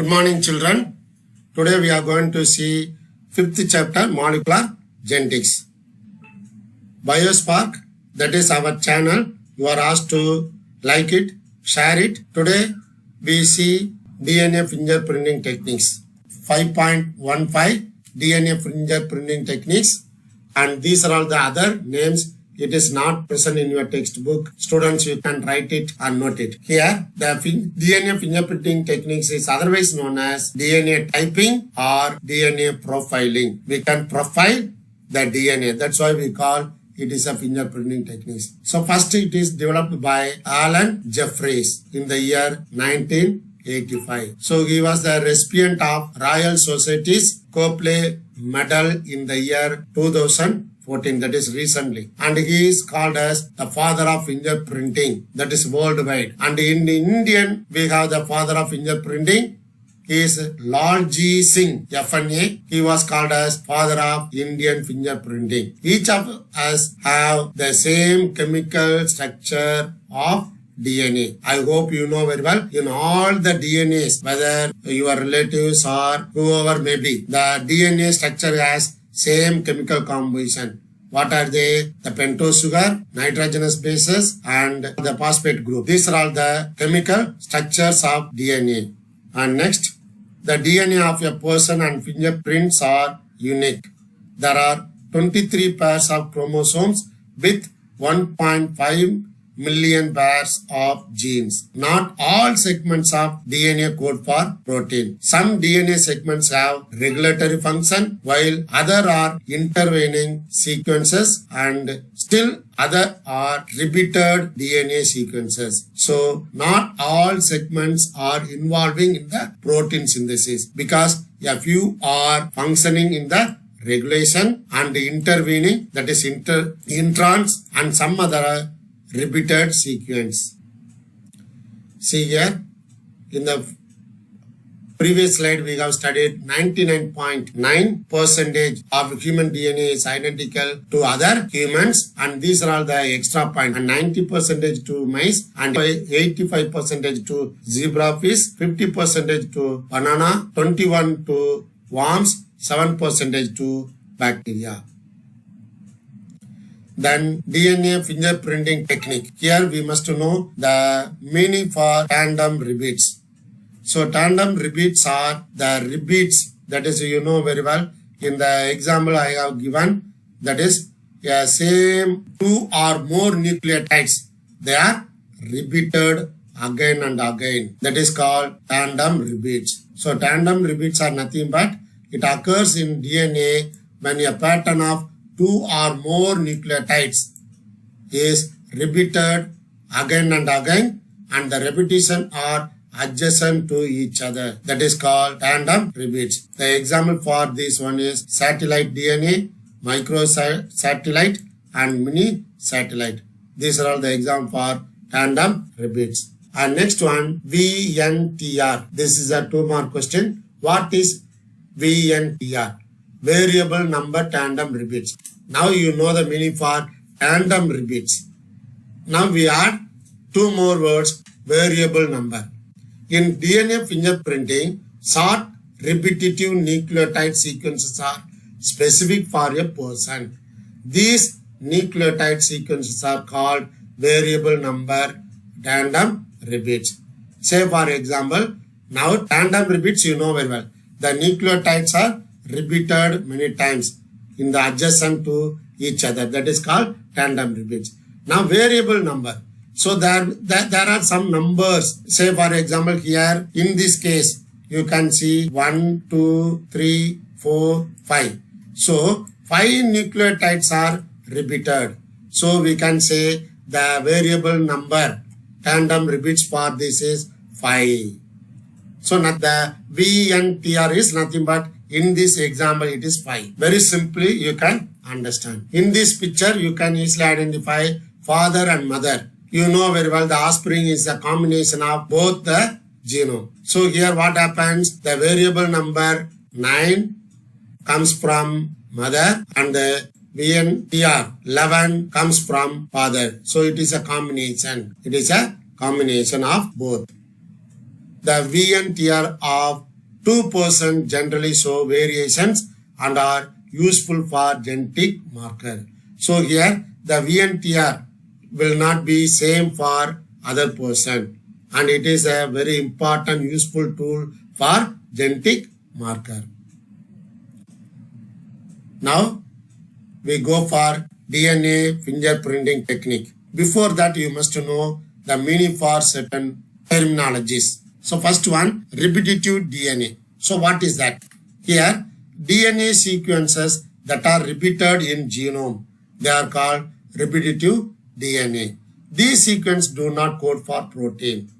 Good morning, children. Today we are going to see 5th chapter, Molecular Genetics. Biospark, that is our channel. You are asked to like it, share it. Today we see DNA fingerprinting techniques. 5.15 DNA fingerprinting techniques, and these are all the other names. It is not present in your textbook. Students, you can write it and note it. Here, the DNA fingerprinting techniques is otherwise known as DNA typing or DNA profiling. We can profile the DNA. That's why we call it is a fingerprinting technique. So first it is developed by Alan Jeffreys in the year 1985. So he was the recipient of Royal Society's Copley Medal in the year 2014, that is recently, and he is called as the father of fingerprinting, that is worldwide. And in Indian we have the father of fingerprinting. He is Lalji Singh, FNA. He was called as father of Indian fingerprinting. Each of us have the same chemical structure of DNA. I hope you know very well. In all the DNAs, whether your relatives or whoever may be, the DNA structure has same chemical composition. What are they? The pentose sugar, nitrogenous bases, and the phosphate group. These are all the chemical structures of DNA. And next, the DNA of a person and fingerprints are unique. There are 23 pairs of chromosomes with 1.5 million pairs of genes. Not all segments of DNA code for protein. Some DNA segments have regulatory function, while other are intervening sequences, and still other are repeated DNA sequences. So not all segments are involving in the protein synthesis, because a few are functioning in the regulation and intervening, that is introns, and some other repeated sequence. See here, in the previous slide we have studied 99.9% of human DNA is identical to other humans, and these are all the extra point, and 90% to mice, and 85% to zebrafish, 50% to banana, 21% to worms, 7% to bacteria. Then DNA fingerprinting technique. Here we must know the meaning for tandem repeats. So tandem repeats are the repeats, that is you know very well. In the example I have given, that is a same two or more nucleotides. They are repeated again and again. That is called tandem repeats. So tandem repeats are nothing but it occurs in DNA when a pattern of two or more nucleotides is repeated again and again, and the repetition are adjacent to each other. That is called tandem repeats. The example for this one is satellite DNA, microsatellite, and mini satellite. These are all the examples for tandem repeats. And next one, VNTR. This is a 2-mark question. What is VNTR? Variable number tandem repeats. Now you know the meaning for tandem repeats. Now we add two more words, variable number. In DNA fingerprinting, short repetitive nucleotide sequences are specific for a person. These nucleotide sequences are called variable number tandem repeats. Say for example, now tandem repeats you know very well. The nucleotides are repeated many times in the adjacent to each other. That is called tandem repeats. Now variable number. So there are some numbers. Say for example here in this case you can see 1, 2, 3, 4, 5. So 5 nucleotides are repeated. So we can say the variable number tandem repeats for this is 5. So not the VNTR is nothing but in this example it is 5. Very simply you can understand. In this picture you can easily identify father and mother. You know very well the offspring is a combination of both the genome. So here what happens? The variable number 9 comes from mother, and the VNTR 11 comes from father. So it is a combination. It is a combination of both. The VNTR of 2% generally show variations and are useful for genetic marker. So here the VNTR will not be same for other person, and it is a very important useful tool for genetic marker. Now we go for DNA fingerprinting technique. Before that, you must know the meaning for certain terminologies. So first one, repetitive DNA. So what is that? Here, DNA sequences that are repeated in genome, they are called repetitive DNA. These sequences do not code for protein.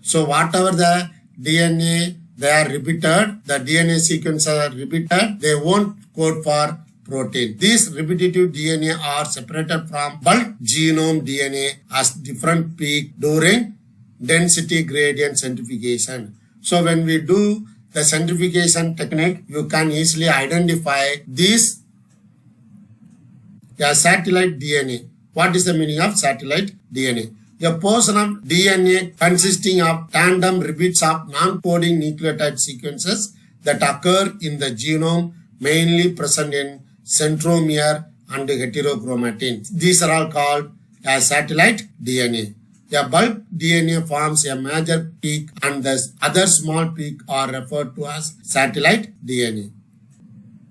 So whatever the DNA they are repeated, the DNA sequences are repeated, they won't code for protein. These repetitive DNA are separated from bulk genome DNA as different peak during density gradient centrifugation. So when we do the centrifugation technique, you can easily identify these satellite DNA. What is the meaning of satellite DNA? A portion of DNA consisting of tandem repeats of non-coding nucleotide sequences that occur in the genome, mainly present in centromere and heterochromatin. These are all called as satellite DNA. A bulk DNA forms a major peak and the other small peak are referred to as satellite DNA.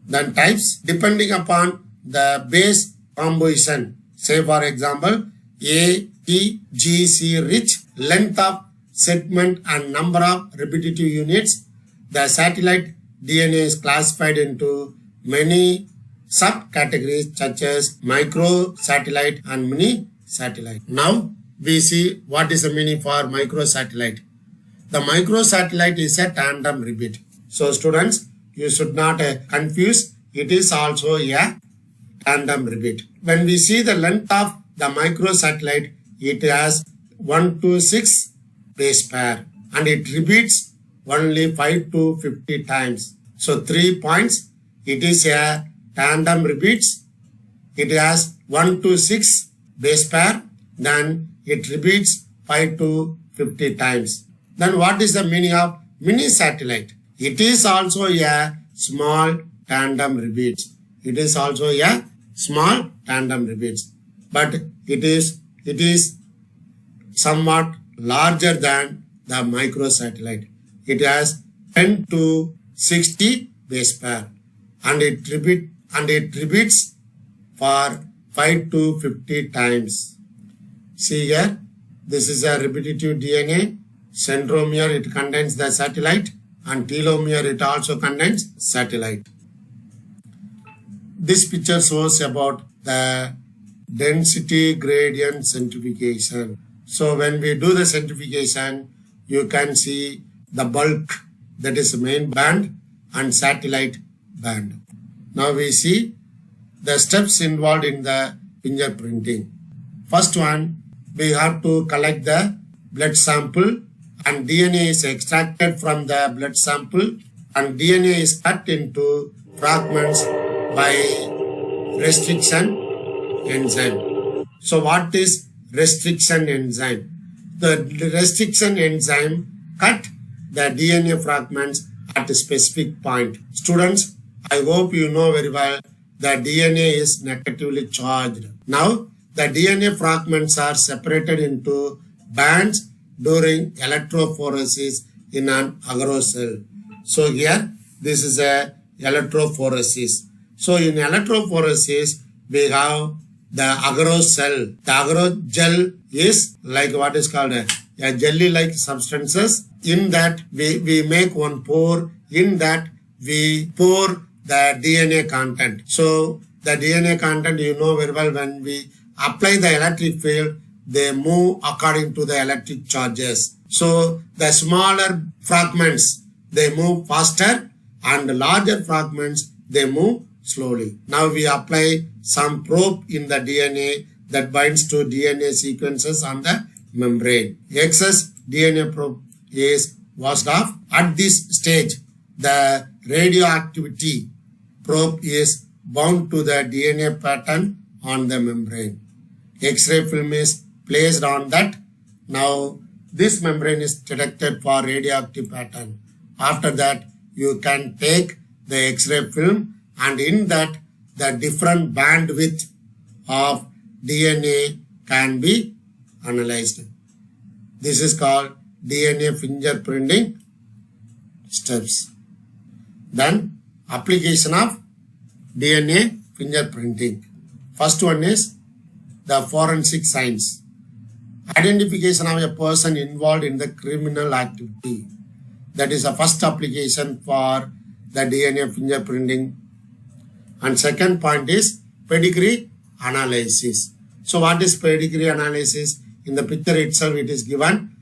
Then types, depending upon the base composition, say for example A, T, G, C rich, length of segment and number of repetitive units, the satellite DNA is classified into many subcategories such as microsatellite and mini satellite. Now we see what is the meaning for microsatellite. The microsatellite is a tandem repeat. So students, you should not confuse. It is also a tandem repeat. When we see the length of the microsatellite, it has 1 to 6 base pair and it repeats only 5 to 50 times. So 3 points. It is a tandem repeats. It has 1 to 6 base pair. Then it repeats 5 to 50 times. Then what is the meaning of mini satellite? It is also a small tandem repeats. It is also a small tandem repeats. But it is somewhat larger than the microsatellite. It has 10 to 60 base pair and it repeats for 5 to 50 times. See here, this is a repetitive DNA. Centromere, it contains the satellite, and telomere, it also contains satellite. This picture shows about the density gradient centrifugation. So when we do the centrifugation, you can see the bulk, that is main band, and satellite band. Now we see the steps involved in the fingerprinting. First one, we have to collect the blood sample and DNA is extracted from the blood sample and DNA is cut into fragments by restriction enzyme. So what is restriction enzyme? The restriction enzyme cut the DNA fragments at a specific point. Students, I hope you know very well that DNA is negatively charged. Now, the DNA fragments are separated into bands during electrophoresis in an agar cell. So here, this is a electrophoresis. So in electrophoresis, we have the agar cell. The agar gel is like what is called a jelly-like substances. In that, we make one pore. In that, we pour the DNA content. So the DNA content, you know very well, when we apply the electric field, they move according to the electric charges. So the smaller fragments, they move faster and the larger fragments, they move slowly. Now we apply some probe in the DNA that binds to DNA sequences on the membrane. Excess DNA probe is washed off. At this stage, the radioactivity probe is bound to the DNA pattern on the membrane. X-ray film is placed on that. Now this membrane is detected for radioactive pattern. After that, you can take the X-ray film, and in that the different bandwidth of DNA can be analyzed. This is called DNA fingerprinting steps. Then application of DNA fingerprinting. First one is the forensic science. Identification of a person involved in the criminal activity. That is the first application for the DNA fingerprinting. And second point is pedigree analysis. So what is pedigree analysis? In the picture itself it is given.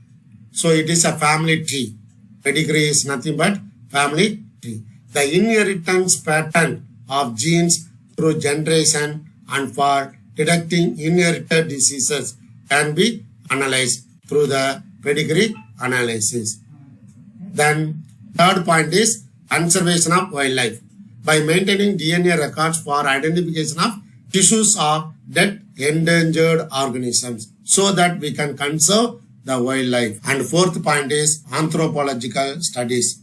So it is a family tree. Pedigree is nothing but family tree. The inheritance pattern of genes through generation and for detecting inherited diseases can be analyzed through the pedigree analysis. Then third point is conservation of wildlife. By maintaining DNA records for identification of tissues of dead endangered organisms so that we can conserve the wildlife. And fourth point is anthropological studies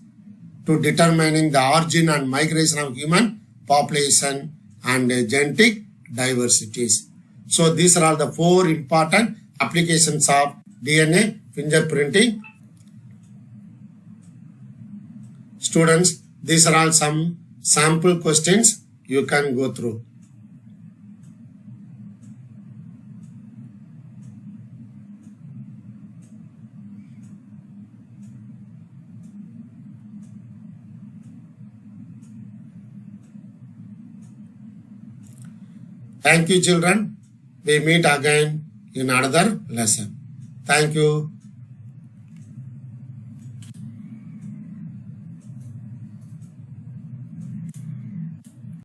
to determining the origin and migration of human population and genetic diversities. So these are all the four important applications of DNA fingerprinting. Students, these are all some sample questions you can go through. Thank you, children. We meet again in another lesson. Thank you.